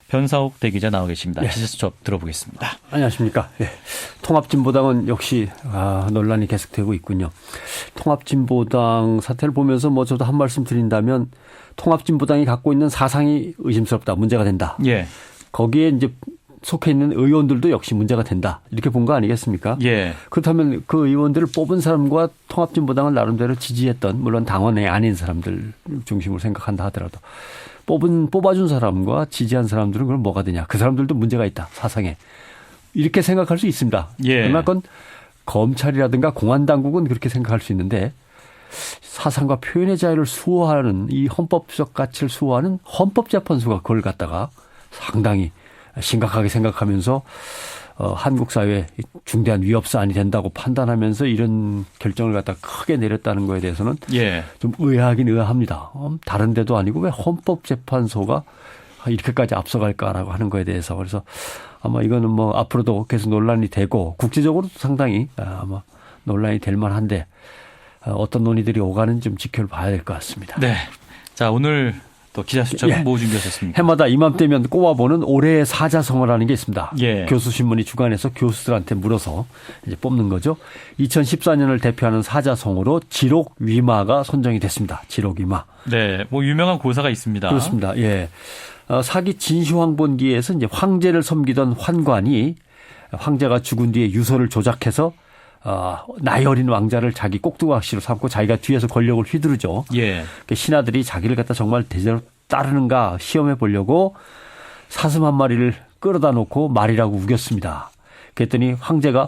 변사옥 대기자 나와 계십니다. 예. 기자수첩 들어보겠습니다. 안녕하십니까. 예. 통합진보당은 역시 논란이 계속되고 있군요. 통합진보당 사태를 보면서 저도 한 말씀 드린다면 통합진보당이 갖고 있는 사상이 의심스럽다. 문제가 된다. 예. 거기에 이제 속해 있는 의원들도 역시 문제가 된다. 이렇게 본 거 아니겠습니까? 예. 그렇다면 그 의원들을 뽑은 사람과 통합진보당을 나름대로 지지했던 물론 당원이 아닌 사람들 중심으로 생각한다 하더라도 뽑아준 사람과 지지한 사람들은 그럼 뭐가 되냐. 그 사람들도 문제가 있다. 사상에. 이렇게 생각할 수 있습니다. 예. 그러나 그건 검찰이라든가 공안당국은 그렇게 생각할 수 있는데 사상과 표현의 자유를 수호하는 이 헌법적 가치를 수호하는 헌법재판소가 그걸 갖다가 상당히 심각하게 생각하면서 한국 사회에 중대한 위협 사안이 된다고 판단하면서 이런 결정을 갖다 크게 내렸다는 거에 대해서는 예. 좀 의아하긴 의아합니다. 다른 데도 아니고 왜 헌법재판소가 이렇게까지 앞서갈까라고 하는 거에 대해서. 그래서 아마 이거는 앞으로도 계속 논란이 되고 국제적으로도 상당히 아마 논란이 될 만한데 어떤 논의들이 오가는 좀 지켜봐야 될 것 같습니다. 네. 자, 오늘 또 기자수첩은 예. 뭐 준비하셨습니까? 해마다 이맘때면 꼽아보는 올해의 사자성어라는 게 있습니다. 예. 교수신문이 주관해서 교수들한테 물어서 이제 뽑는 거죠. 2014년을 대표하는 사자성어로 지록위마가 선정이 됐습니다. 지록위마. 네. 유명한 고사가 있습니다. 그렇습니다. 예. 사기 진시황본기에서 이제 황제를 섬기던 환관이 황제가 죽은 뒤에 유서를 조작해서 나이 어린 왕자를 자기 꼭두각시로 삼고 자기가 뒤에서 권력을 휘두르죠. 예. 신하들이 자기를 갖다 정말 대대로 따르는가 시험해 보려고 사슴 한 마리를 끌어다 놓고 말이라고 우겼습니다. 그랬더니 황제가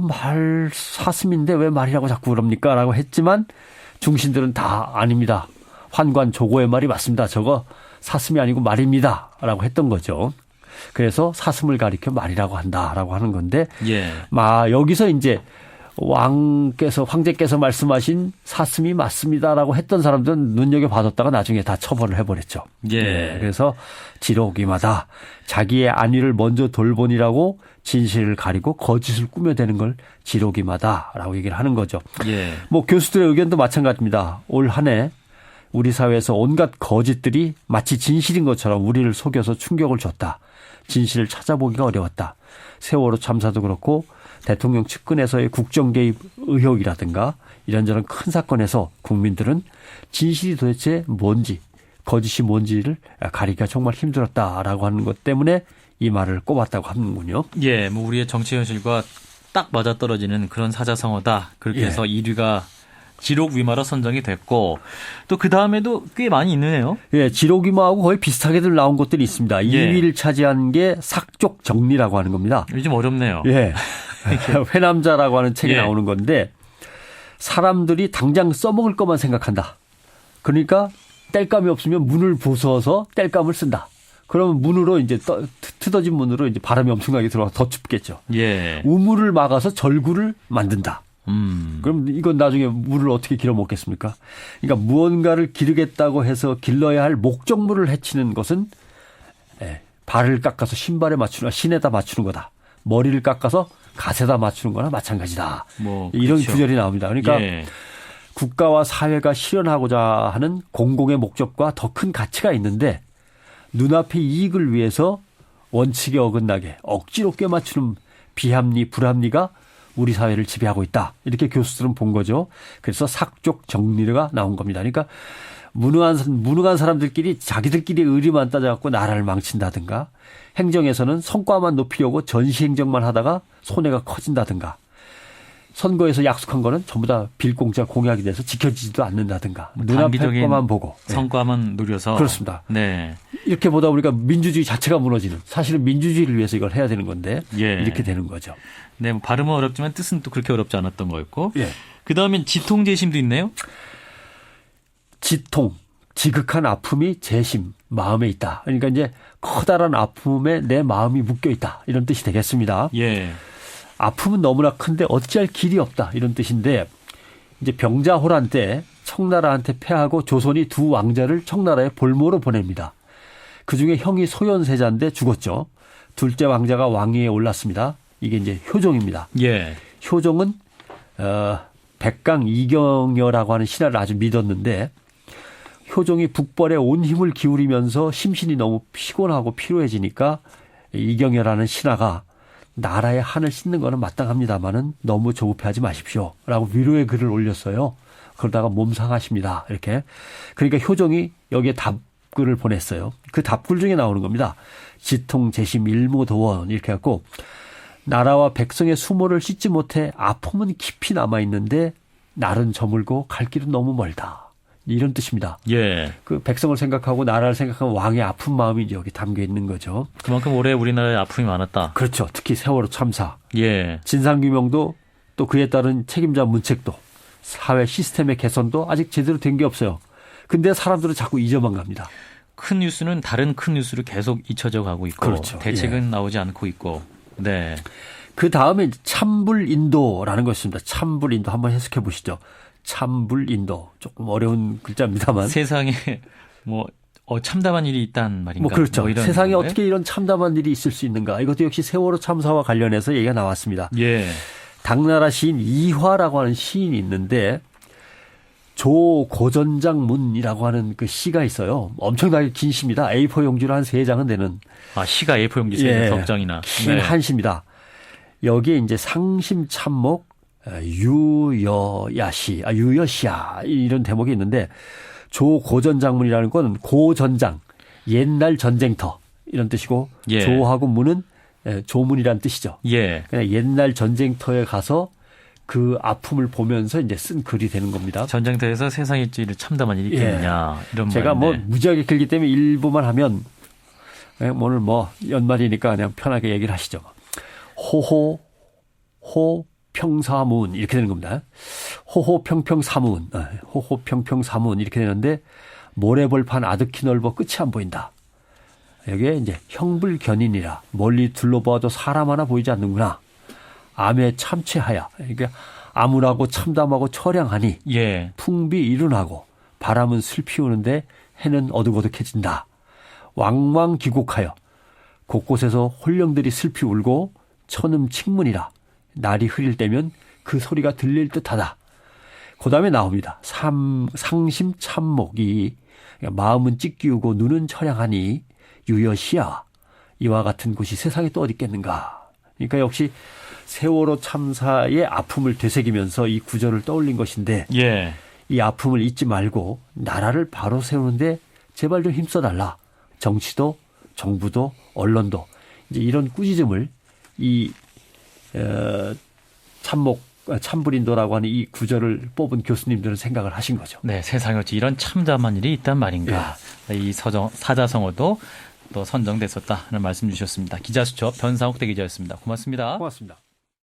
말 사슴인데 왜 말이라고 자꾸 그럽니까? 라고 했지만 중신들은 다 아닙니다. 환관 조고의 말이 맞습니다. 저거 사슴이 아니고 말입니다. 라고 했던 거죠. 그래서 사슴을 가리켜 말이라고 한다라고 하는 건데 예. 여기서 이제 황제께서 말씀하신 사슴이 맞습니다라고 했던 사람들은 눈여겨봐뒀다가 나중에 다 처벌을 해버렸죠. 예. 네, 그래서 지록위마다 자기의 안위를 먼저 돌보니라고 진실을 가리고 거짓을 꾸며대는 걸 지록위마다라고 얘기를 하는 거죠. 예. 교수들의 의견도 마찬가지입니다. 올 한 해 우리 사회에서 온갖 거짓들이 마치 진실인 것처럼 우리를 속여서 충격을 줬다. 진실을 찾아보기가 어려웠다. 세월호 참사도 그렇고 대통령 측근에서의 국정 개입 의혹이라든가 이런저런 큰 사건에서 국민들은 진실이 도대체 뭔지 거짓이 뭔지를 가리기가 정말 힘들었다라고 하는 것 때문에 이 말을 꼽았다고 하는군요. 예, 우리의 정치 현실과 딱 맞아떨어지는 그런 사자성어다. 그렇게 해서 1위가 지록위마로 선정이 됐고 또 그 다음에도 꽤 많이 있네요. 예, 지록위마하고 거의 비슷하게들 나온 것들이 있습니다. 2위를 차지한 게 삭족정리라고 하는 겁니다. 요즘 어렵네요. 예. 회남자라고 하는 책이 예. 나오는 건데 사람들이 당장 써먹을 것만 생각한다. 그러니까 땔감이 없으면 문을 부숴서 땔감을 쓴다. 그러면 문으로 이제 트어진 문으로 이제 바람이 엄청나게 들어와서 더 춥겠죠. 예. 우물을 막아서 절구를 만든다. 그럼 이건 나중에 물을 어떻게 길어 먹겠습니까? 그러니까 무언가를 기르겠다고 해서 길러야 할 목적물을 해치는 것은 발을 깎아서 신발에 맞추는 신에다 맞추는 거다. 머리를 깎아서 갓에다 맞추는 거나 마찬가지다. 이런 그렇죠. 구절이 나옵니다. 그러니까 국가와 사회가 실현하고자 하는 공공의 목적과 더 큰 가치가 있는데 눈앞의 이익을 위해서 원칙에 어긋나게 억지로 꿰맞추는 비합리, 불합리가 우리 사회를 지배하고 있다. 이렇게 교수들은 본 거죠. 그래서 삭족 정리가 나온 겁니다. 그러니까 무능한 사람들끼리 자기들끼리 의리만 따져갖고 나라를 망친다든가 행정에서는 성과만 높이려고 전시행정만 하다가 손해가 커진다든가 선거에서 약속한 거는 전부 다 빌공짜 공약이 돼서 지켜지지도 않는다든가 눈앞의 것만 보고 성과만 누려서 그렇습니다. 네. 이렇게 보다 보니까 민주주의 자체가 무너지는 사실은 민주주의를 위해서 이걸 해야 되는 건데 이렇게 되는 거죠. 네, 발음은 어렵지만 뜻은 또 그렇게 어렵지 않았던 거였고 그다음엔 지통재심도 있네요. 지통, 지극한 아픔이 재심, 마음에 있다. 그러니까 이제 커다란 아픔에 내 마음이 묶여 있다. 이런 뜻이 되겠습니다. 예. 아픔은 너무나 큰데 어찌할 길이 없다. 이런 뜻인데 이제 병자호란 때 청나라한테 패하고 조선이 두 왕자를 청나라에 볼모로 보냅니다. 그중에 형이 소현세자인데 죽었죠. 둘째 왕자가 왕위에 올랐습니다. 이게 이제 효종입니다. 예. 효종은 백강 이경여라고 하는 신하를 아주 믿었는데 효종이 북벌에 온 힘을 기울이면서 심신이 너무 피곤하고 피로해지니까 이경여라는 신하가 나라의 한을 씻는 거는 마땅합니다마는 너무 조급해하지 마십시오라고 위로의 글을 올렸어요. 그러다가 몸 상하십니다. 이렇게. 그러니까 효종이 여기에 답글을 보냈어요. 그 답글 중에 나오는 겁니다. 지통 재심 일모도원 이렇게 해갖고 나라와 백성의 수모를 씻지 못해 아픔은 깊이 남아있는데 날은 저물고 갈 길은 너무 멀다. 이런 뜻입니다. 예. 그 백성을 생각하고 나라를 생각하면 왕의 아픈 마음이 이제 여기 담겨 있는 거죠. 그만큼 올해 우리나라에 아픔이 많았다. 그렇죠. 특히 세월호 참사. 예. 진상규명도 또 그에 따른 책임자 문책도 사회 시스템의 개선도 아직 제대로 된 게 없어요. 근데 사람들은 자꾸 잊어만 갑니다. 큰 뉴스는 다른 큰 뉴스로 계속 잊혀져 가고 있고 그렇죠. 대책은 나오지 않고 있고. 네. 그 다음에 참불인도라는 것이 있습니다. 참불인도 한번 해석해 보시죠. 참불인도 조금 어려운 글자입니다만. 세상에 뭐 참담한 일이 있단 말인가? 뭐 그렇죠. 이런 세상에 건가요? 어떻게 이런 참담한 일이 있을 수 있는가. 이것도 역시 세월호 참사와 관련해서 얘기가 나왔습니다. 예. 당나라 시인 이화라고 하는 시인이 있는데 조고전장문이라고 하는 그 시가 있어요. 엄청나게 긴 시입니다. A4 용지로 한 3장은 되는. 시가 A4 용지 예, 덕장이나. 긴 한시입니다. 여기에 이제 상심 참목 유여시야 이런 대목이 있는데 조고전장문이라는 건 고전장 옛날 전쟁터 이런 뜻이고 예. 조하고 문은 조문이라는 뜻이죠. 예. 그냥 옛날 전쟁터에 가서 그 아픔을 보면서 이제 쓴 글이 되는 겁니다. 전쟁터에서 세상에 일참담한 일이 있겠느냐 이런 제가 말인데. 무지하게 길기 때문에 일부만 하면 오늘 연말이니까 그냥 편하게 얘기를 하시죠. 호호평사문 이렇게 되는 겁니다. 호호평평사문, 호호평평사문 이렇게 되는데 모래벌판 아득히 넓어 끝이 안 보인다. 여기에 이제 형불견인이라 멀리 둘러봐도 사람 하나 보이지 않는구나. 암에 참체하야. 그러니까 암울하고 참담하고 처량하니 예. 풍비 이룬하고 바람은 슬피 우는데 해는 어둑어둑해진다. 왕왕기곡하여 곳곳에서 홀령들이 슬피 울고 천음 칙문이라 날이 흐릴 때면 그 소리가 들릴 듯하다. 그 다음에 나옵니다. 상심 참목이 마음은 찢기우고 눈은 처량하니 유여시야. 이와 같은 곳이 세상에 또 어디 있겠는가. 그러니까 역시 세월호 참사의 아픔을 되새기면서 이 구절을 떠올린 것인데 예. 이 아픔을 잊지 말고 나라를 바로 세우는데 제발 좀 힘써달라. 정치도 정부도 언론도 이제 이런 꾸짖음을 이 참불인도라고 하는 이 구절을 뽑은 교수님들은 생각을 하신 거죠. 네, 세상에 어찌 이런 참담한 일이 있단 말인가. 이 사자성어도 또 선정됐었다 하는 말씀 주셨습니다. 기자수첩 변상욱 대기자였습니다. 고맙습니다. 고맙습니다.